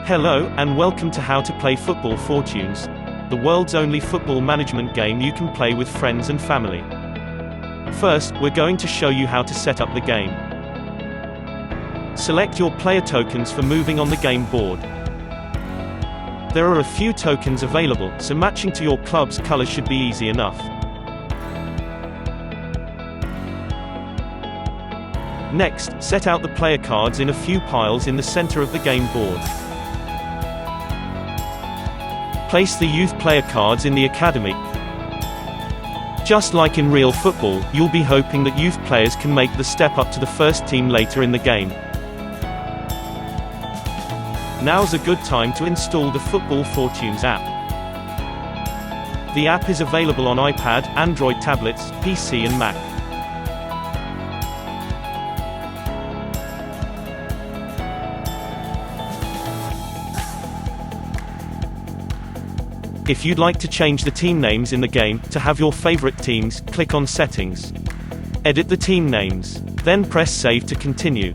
Hello, and welcome to How to Play Football Fortunes, the world's only football management game you can play with friends and family. First, we're going to show you how to set up the game. Select your player tokens for moving on the game board. There are a few tokens available, so matching to your club's color should be easy enough. Next, set out the player cards in a few piles in the center of the game board. Place the youth player cards in the academy. Just like in real football, you'll be hoping that youth players can make the step up to the first team later in the game. Now's a good time to install the Football Fortunes app. The app is available on iPad, Android tablets, PC and Mac. If you'd like to change the team names in the game, to have your favorite teams, click on Settings. Edit the team names. Then press Save to continue.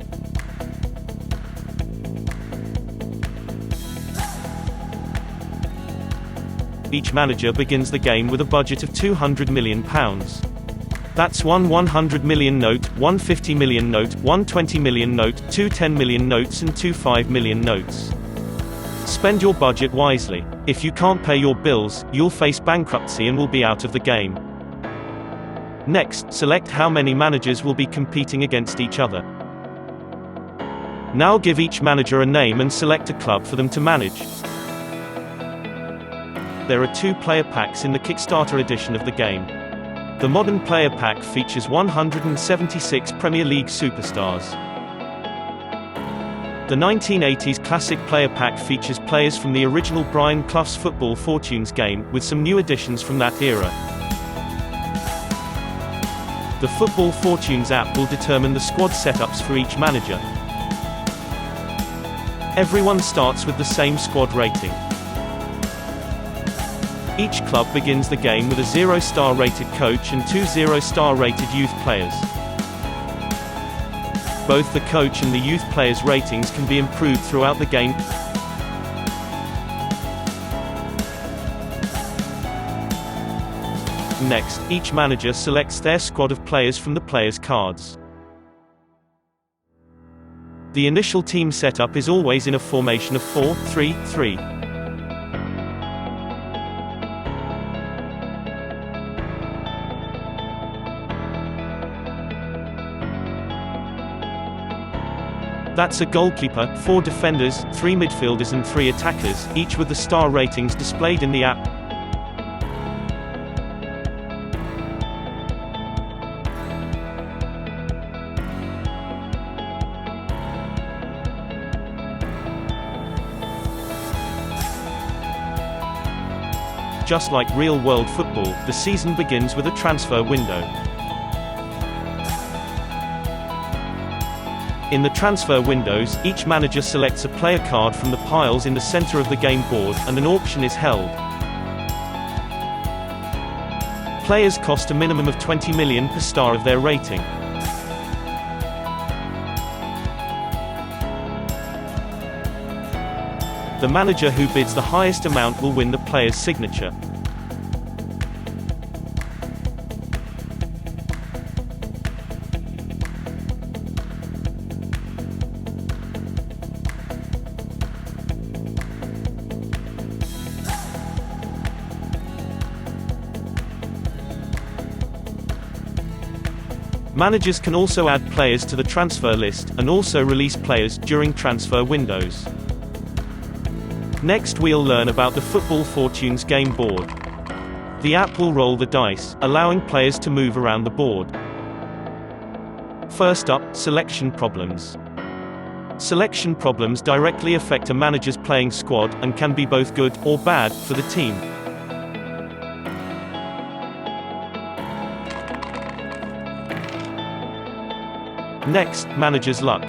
Each manager begins the game with a budget of £200 million. That's one 100 million note, one 50 million note, one 20 million note, two 10 million notes and two 5 million notes. Spend your budget wisely. If you can't pay your bills, you'll face bankruptcy and will be out of the game. Next, select how many managers will be competing against each other. Now give each manager a name and select a club for them to manage. There are 2 player packs in the Kickstarter edition of the game. The Modern Player Pack features 176 Premier League superstars. The 1980s Classic Player Pack features players from the original Brian Clough's Football Fortunes game, with some new additions from that era. The Football Fortunes app will determine the squad setups for each manager. Everyone starts with the same squad rating. Each club begins the game with a 0-star rated coach and 2 0-star rated youth players. Both the coach and the youth players' ratings can be improved throughout the game. Next, each manager selects their squad of players from the players' cards. The initial team setup is always in a formation of 4-3-3. That's a goalkeeper, 4 defenders, 3 midfielders and 3 attackers, each with the star ratings displayed in the app. Just like real-world football, the season begins with a transfer window. In the transfer windows, each manager selects a player card from the piles in the center of the game board, and an auction is held. Players cost a minimum of 20 million per star of their rating. The manager who bids the highest amount will win the player's signature. Managers can also add players to the transfer list, and also release players during transfer windows. Next we'll learn about the Football Fortunes game board. The app will roll the dice, allowing players to move around the board. First up, selection problems. Selection problems directly affect a manager's playing squad, and can be both good or bad for the team. Next, manager's luck.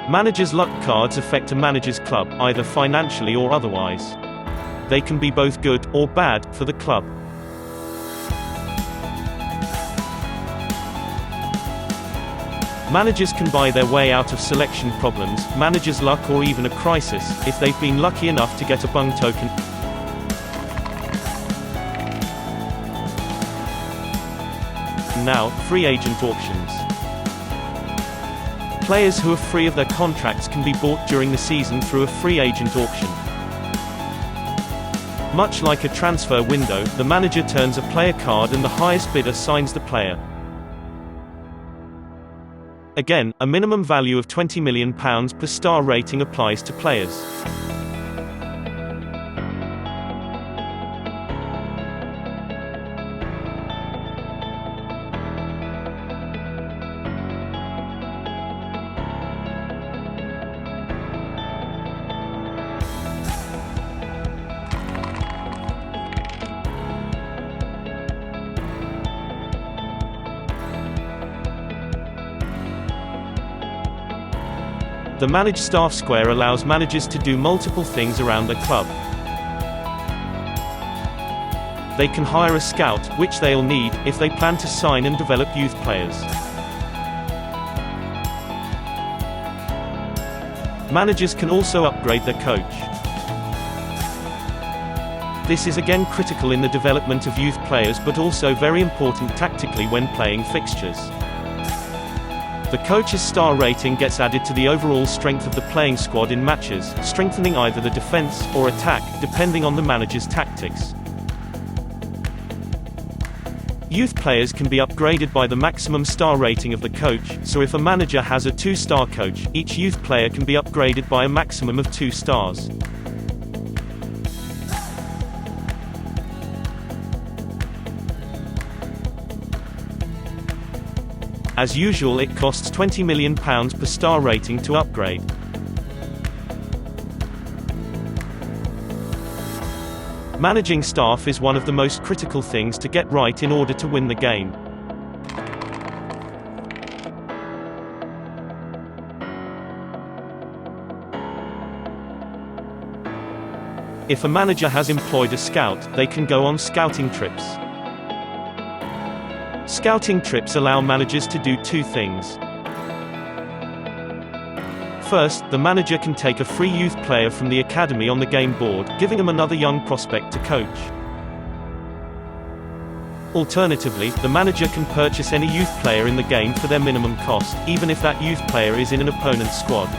Manager's luck cards affect a manager's club, either financially or otherwise. They can be both good or bad for the club. Managers can buy their way out of selection problems, manager's luck or even a crisis, if they've been lucky enough to get a bung token. Now, free agent auctions. Players who are free of their contracts can be bought during the season through a free agent auction. Much like a transfer window, the manager turns a player card and the highest bidder signs the player. Again, a minimum value of £20 million per star rating applies to players. The Manage Staff Square allows managers to do multiple things around their club. They can hire a scout, which they'll need, if they plan to sign and develop youth players. Managers can also upgrade their coach. This is again critical in the development of youth players but also very important tactically when playing fixtures. The coach's star rating gets added to the overall strength of the playing squad in matches, strengthening either the defense or attack, depending on the manager's tactics. Youth players can be upgraded by the maximum star rating of the coach, so if a manager has a 2-star coach, each youth player can be upgraded by a maximum of 2 stars. As usual, it costs £20 million per star rating to upgrade. Managing staff is one of the most critical things to get right in order to win the game. If a manager has employed a scout, they can go on scouting trips. Scouting trips allow managers to do 2 things. First, the manager can take a free youth player from the academy on the game board, giving them another young prospect to coach. Alternatively, the manager can purchase any youth player in the game for their minimum cost, even if that youth player is in an opponent's squad.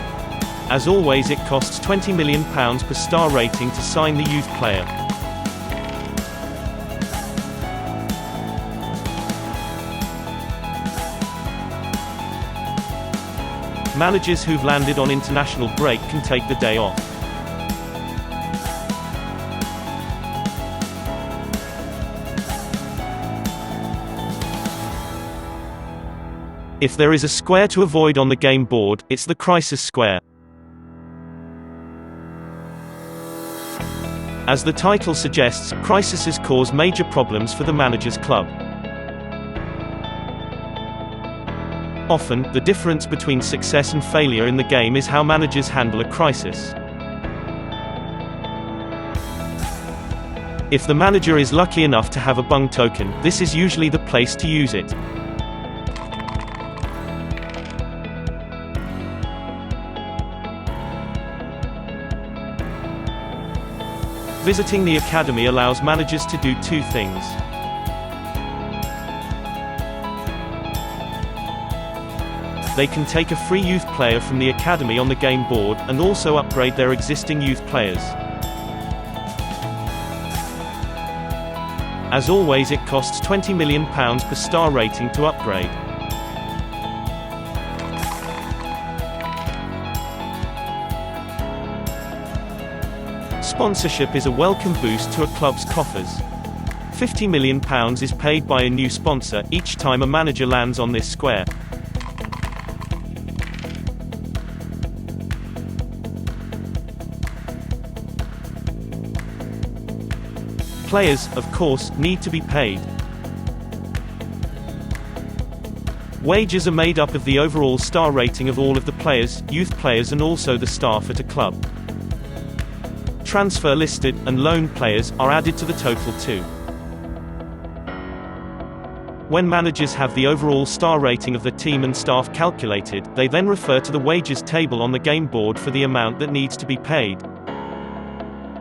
As always, it costs £20 million per star rating to sign the youth player. Managers who've landed on international break can take the day off. If there is a square to avoid on the game board, it's the crisis square. As the title suggests, crises cause major problems for the manager's club. Often, the difference between success and failure in the game is how managers handle a crisis. If the manager is lucky enough to have a bung token, this is usually the place to use it. Visiting the academy allows managers to do 2 things. They can take a free youth player from the academy on the game board, and also upgrade their existing youth players. As always, it costs £20 million per star rating to upgrade. Sponsorship is a welcome boost to a club's coffers. £50 million is paid by a new sponsor each time a manager lands on this square. Players, of course, need to be paid. Wages are made up of the overall star rating of all of the players, youth players and also the staff at a club. Transfer listed and loan players are added to the total too. When managers have the overall star rating of the team and staff calculated, they then refer to the wages table on the game board for the amount that needs to be paid.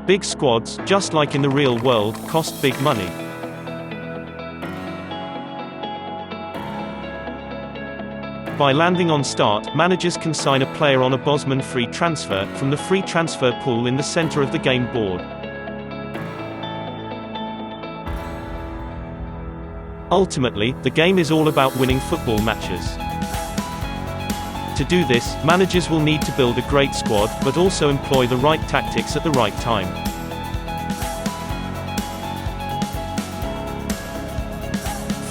Big squads, just like in the real world, cost big money. By landing on start, managers can sign a player on a Bosman free transfer from the free transfer pool in the center of the game board. Ultimately, the game is all about winning football matches. To do this, managers will need to build a great squad, but also employ the right tactics at the right time.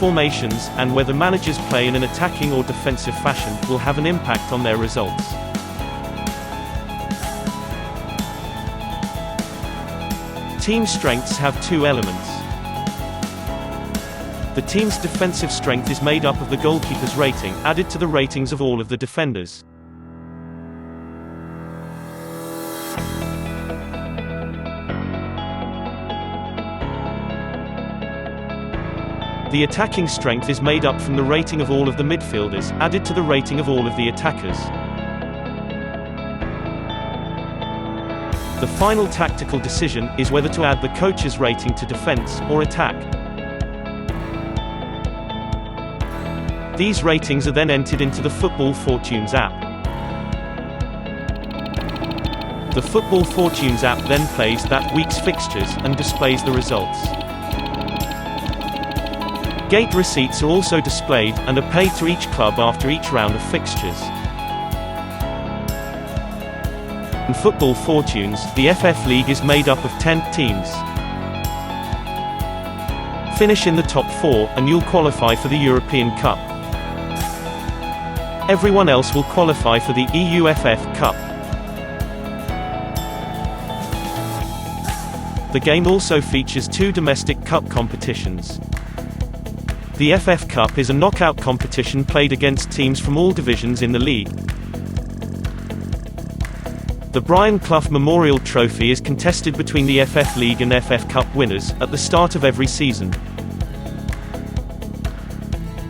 Formations, and whether managers play in an attacking or defensive fashion, will have an impact on their results. Team strengths have two elements. The team's defensive strength is made up of the goalkeeper's rating, added to the ratings of all of the defenders. The attacking strength is made up from the rating of all of the midfielders, added to the rating of all of the attackers. The final tactical decision is whether to add the coach's rating to defense or attack. These ratings are then entered into the Football Fortunes app. The Football Fortunes app then plays that week's fixtures and displays the results. Gate receipts are also displayed, and are paid to each club after each round of fixtures. In Football Fortunes, the FF League is made up of 10 teams. Finish in the top 4, and you'll qualify for the European Cup. Everyone else will qualify for the EUFF Cup. The game also features 2 domestic cup competitions. The FF Cup is a knockout competition played against teams from all divisions in the league. The Brian Clough Memorial Trophy is contested between the FF League and FF Cup winners, at the start of every season.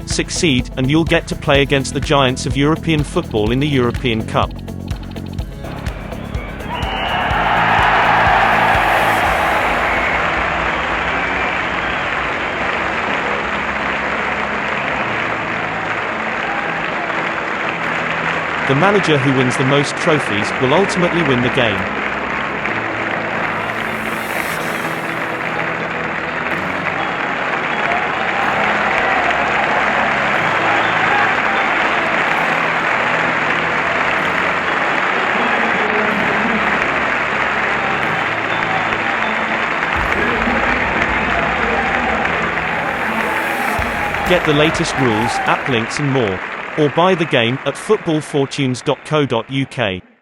Succeed, and you'll get to play against the giants of European football in the European Cup. The manager who wins the most trophies will ultimately win the game. Get the latest rules, app links and more. Or buy the game at footballfortunes.co.uk.